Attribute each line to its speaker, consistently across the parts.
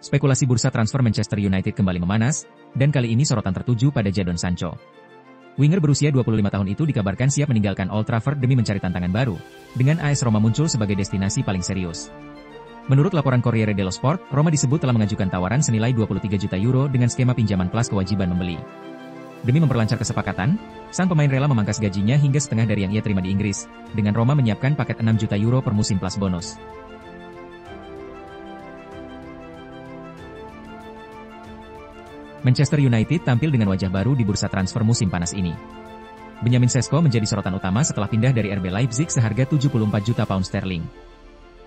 Speaker 1: Spekulasi bursa transfer Manchester United kembali memanas, dan kali ini sorotan tertuju pada Jadon Sancho. Winger berusia 25 tahun itu dikabarkan siap meninggalkan Old Trafford demi mencari tantangan baru, dengan AS Roma muncul sebagai destinasi paling serius. Menurut laporan Corriere dello Sport, Roma disebut telah mengajukan tawaran senilai 23 juta euro dengan skema pinjaman plus kewajiban membeli. Demi memperlancar kesepakatan, sang pemain rela memangkas gajinya hingga setengah dari yang ia terima di Inggris, dengan Roma menyiapkan paket 6 juta euro per musim plus bonus. Manchester United tampil dengan wajah baru di bursa transfer musim panas ini. Benjamin Sesko menjadi sorotan utama setelah pindah dari RB Leipzig seharga 74 juta pound sterling.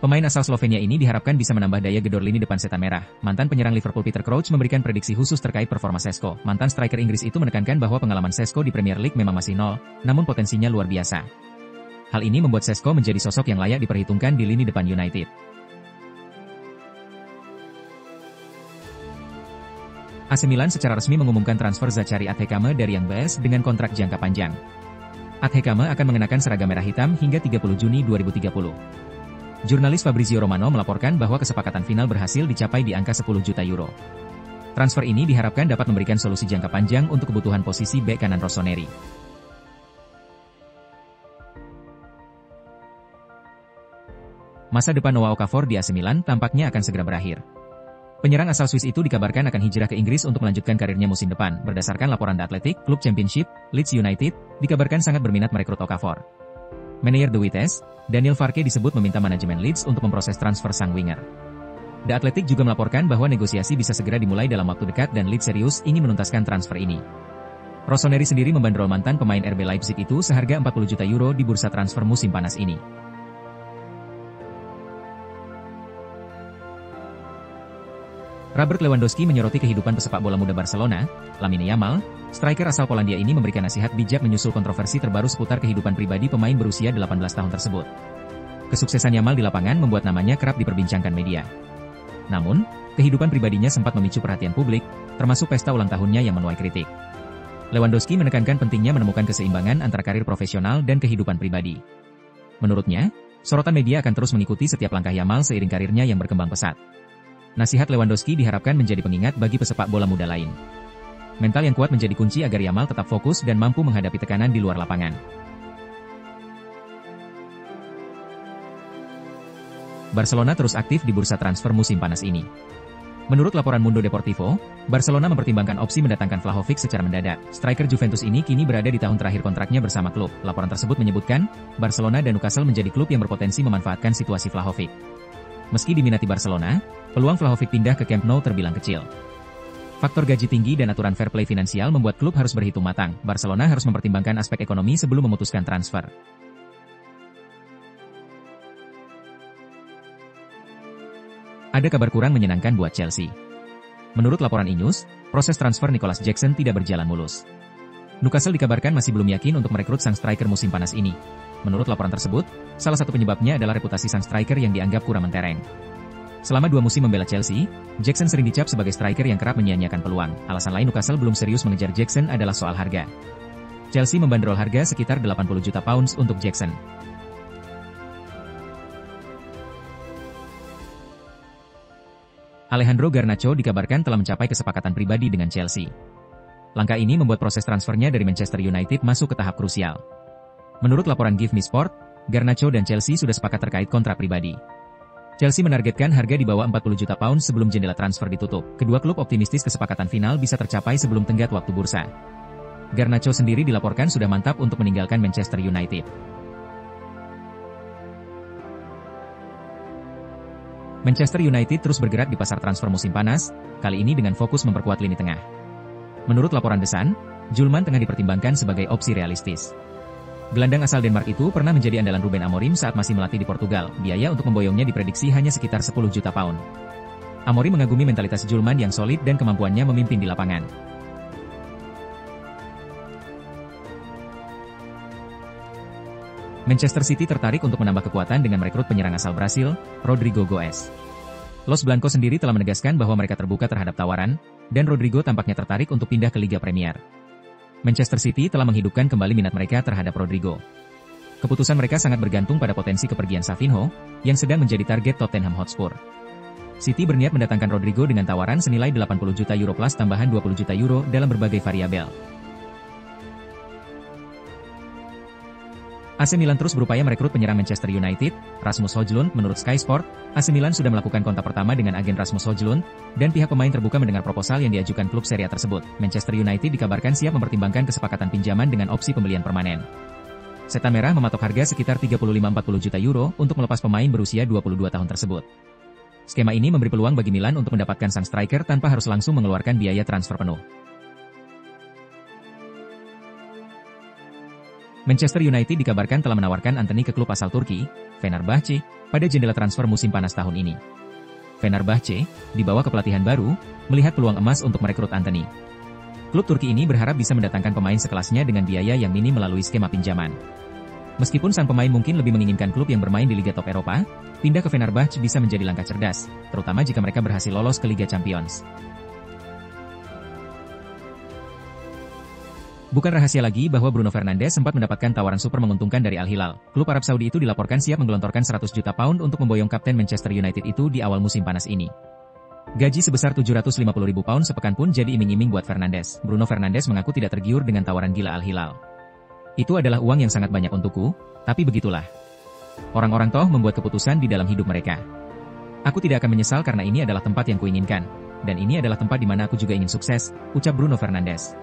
Speaker 1: Pemain asal Slovenia ini diharapkan bisa menambah daya gedor lini depan setan merah. Mantan penyerang Liverpool Peter Crouch memberikan prediksi khusus terkait performa Sesko. Mantan striker Inggris itu menekankan bahwa pengalaman Sesko di Premier League memang masih nol, namun potensinya luar biasa. Hal ini membuat Sesko menjadi sosok yang layak diperhitungkan di lini depan United. AC Milan secara resmi mengumumkan transfer Zachary Adhikame dari Young Boys dengan kontrak jangka panjang. Adhikame akan mengenakan seragam merah hitam hingga 30 Juni 2030. Jurnalis Fabrizio Romano melaporkan bahwa kesepakatan final berhasil dicapai di angka 10 juta euro. Transfer ini diharapkan dapat memberikan solusi jangka panjang untuk kebutuhan posisi bek kanan Rossoneri. Masa depan Noah Okafor di AC Milan tampaknya akan segera berakhir. Penyerang asal Swiss itu dikabarkan akan hijrah ke Inggris untuk melanjutkan karirnya musim depan. Berdasarkan laporan The Athletic, klub Championship, Leeds United, dikabarkan sangat berminat merekrut Okafor. Manajer The Wites, Daniel Farke disebut meminta manajemen Leeds untuk memproses transfer sang winger. The Athletic juga melaporkan bahwa negosiasi bisa segera dimulai dalam waktu dekat dan Leeds serius ingin menuntaskan transfer ini. Rossoneri sendiri membandrol mantan pemain RB Leipzig itu seharga 40 juta euro di bursa transfer musim panas ini. Robert Lewandowski menyoroti kehidupan pesepak bola muda Barcelona, Lamine Yamal. Striker asal Polandia ini memberikan nasihat bijak menyusul kontroversi terbaru seputar kehidupan pribadi pemain berusia 18 tahun tersebut. Kesuksesan Yamal di lapangan membuat namanya kerap diperbincangkan media. Namun, kehidupan pribadinya sempat memicu perhatian publik, termasuk pesta ulang tahunnya yang menuai kritik. Lewandowski menekankan pentingnya menemukan keseimbangan antara karir profesional dan kehidupan pribadi. Menurutnya, sorotan media akan terus mengikuti setiap langkah Yamal seiring karirnya yang berkembang pesat. Nasihat Lewandowski diharapkan menjadi pengingat bagi pesepak bola muda lain. Mental yang kuat menjadi kunci agar Yamal tetap fokus dan mampu menghadapi tekanan di luar lapangan. Barcelona terus aktif di bursa transfer musim panas ini. Menurut laporan Mundo Deportivo, Barcelona mempertimbangkan opsi mendatangkan Vlahovic secara mendadak. Striker Juventus ini kini berada di tahun terakhir kontraknya bersama klub. Laporan tersebut menyebutkan, Barcelona dan Newcastle menjadi klub yang berpotensi memanfaatkan situasi Vlahovic. Meski diminati Barcelona, peluang Vlahovic pindah ke Camp Nou terbilang kecil. Faktor gaji tinggi dan aturan fair play finansial membuat klub harus berhitung matang. Barcelona harus mempertimbangkan aspek ekonomi sebelum memutuskan transfer. Ada kabar kurang menyenangkan buat Chelsea. Menurut laporan E-News, proses transfer Nicholas Jackson tidak berjalan mulus. Newcastle dikabarkan masih belum yakin untuk merekrut sang striker musim panas ini. Menurut laporan tersebut, salah satu penyebabnya adalah reputasi sang striker yang dianggap kurang mentereng. Selama 2 musim membela Chelsea, Jackson sering dicap sebagai striker yang kerap menyia-nyiakan peluang. Alasan lain Newcastle belum serius mengejar Jackson adalah soal harga. Chelsea membandrol harga sekitar 80 juta pounds untuk Jackson. Alejandro Garnacho dikabarkan telah mencapai kesepakatan pribadi dengan Chelsea. Langkah ini membuat proses transfernya dari Manchester United masuk ke tahap krusial. Menurut laporan Give Me Sport, Garnacho dan Chelsea sudah sepakat terkait kontrak pribadi. Chelsea menargetkan harga di bawah 40 juta pound sebelum jendela transfer ditutup. Kedua klub optimistis kesepakatan final bisa tercapai sebelum tenggat waktu bursa. Garnacho sendiri dilaporkan sudah mantap untuk meninggalkan Manchester United. Manchester United terus bergerak di pasar transfer musim panas, kali ini dengan fokus memperkuat lini tengah. Menurut laporan The Sun, Julman tengah dipertimbangkan sebagai opsi realistis. Gelandang asal Denmark itu pernah menjadi andalan Ruben Amorim saat masih melatih di Portugal. Biaya untuk memboyongnya diprediksi hanya sekitar 10 juta pound. Amorim mengagumi mentalitas Julman yang solid dan kemampuannya memimpin di lapangan. Manchester City tertarik untuk menambah kekuatan dengan merekrut penyerang asal Brasil, Rodrigo Goes. Los Blancos sendiri telah menegaskan bahwa mereka terbuka terhadap tawaran, dan Rodrigo tampaknya tertarik untuk pindah ke Liga Premier. Manchester City telah menghidupkan kembali minat mereka terhadap Rodrigo. Keputusan mereka sangat bergantung pada potensi kepergian Savinho, yang sedang menjadi target Tottenham Hotspur. City berniat mendatangkan Rodrigo dengan tawaran senilai 80 juta euro plus tambahan 20 juta euro dalam berbagai variabel. AC Milan terus berupaya merekrut penyerang Manchester United, Rasmus Højlund. Menurut Sky Sport, AC Milan sudah melakukan kontak pertama dengan agen Rasmus Højlund, dan pihak pemain terbuka mendengar proposal yang diajukan klub Serie A tersebut. Manchester United dikabarkan siap mempertimbangkan kesepakatan pinjaman dengan opsi pembelian permanen. Setan Merah mematok harga sekitar 35-40 juta euro untuk melepas pemain berusia 22 tahun tersebut. Skema ini memberi peluang bagi Milan untuk mendapatkan sang striker tanpa harus langsung mengeluarkan biaya transfer penuh. Manchester United dikabarkan telah menawarkan Antony ke klub asal Turki, Fenerbahce, pada jendela transfer musim panas tahun ini. Fenerbahce, di bawah kepelatihan baru, melihat peluang emas untuk merekrut Antony. Klub Turki ini berharap bisa mendatangkan pemain sekelasnya dengan biaya yang minim melalui skema pinjaman. Meskipun sang pemain mungkin lebih menginginkan klub yang bermain di Liga Top Eropa, pindah ke Fenerbahce bisa menjadi langkah cerdas, terutama jika mereka berhasil lolos ke Liga Champions. Bukan rahasia lagi bahwa Bruno Fernandes sempat mendapatkan tawaran super menguntungkan dari Al Hilal. Klub Arab Saudi itu dilaporkan siap menggelontorkan 100 juta pound untuk memboyong kapten Manchester United itu di awal musim panas ini. Gaji sebesar 750.000 pound sepekan pun jadi iming-iming buat Fernandes. Bruno Fernandes mengaku tidak tergiur dengan tawaran gila Al Hilal. Itu adalah uang yang sangat banyak untukku, tapi begitulah. Orang-orang toh membuat keputusan di dalam hidup mereka. Aku tidak akan menyesal karena ini adalah tempat yang kuinginkan. Dan ini adalah tempat di mana aku juga ingin sukses, ucap Bruno Fernandes.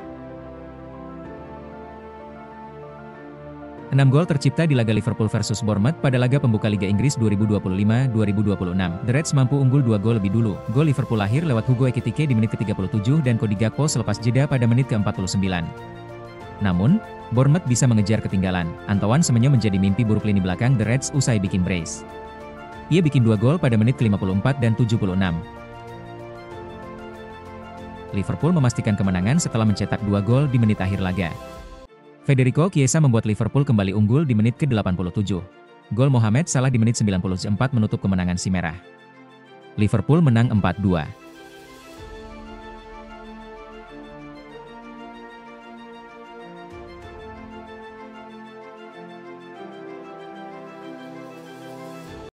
Speaker 1: 6 gol tercipta di laga Liverpool versus Bournemouth pada laga pembuka Liga Inggris 2025-2026. The Reds mampu unggul 2 gol lebih dulu. Gol Liverpool lahir lewat Hugo Ekitike di menit ke-37 dan Cody Gakpo selepas jeda pada menit ke-49. Namun, Bournemouth bisa mengejar ketinggalan. Antoine Semenyo menjadi mimpi buruk lini belakang The Reds usai bikin brace. Ia bikin 2 gol pada menit ke-54 dan 76. Liverpool memastikan kemenangan setelah mencetak 2 gol di menit akhir laga. Federico Chiesa membuat Liverpool kembali unggul di menit ke-87. Gol Mohamed Salah di menit 94 menutup kemenangan si merah. Liverpool menang 4-2.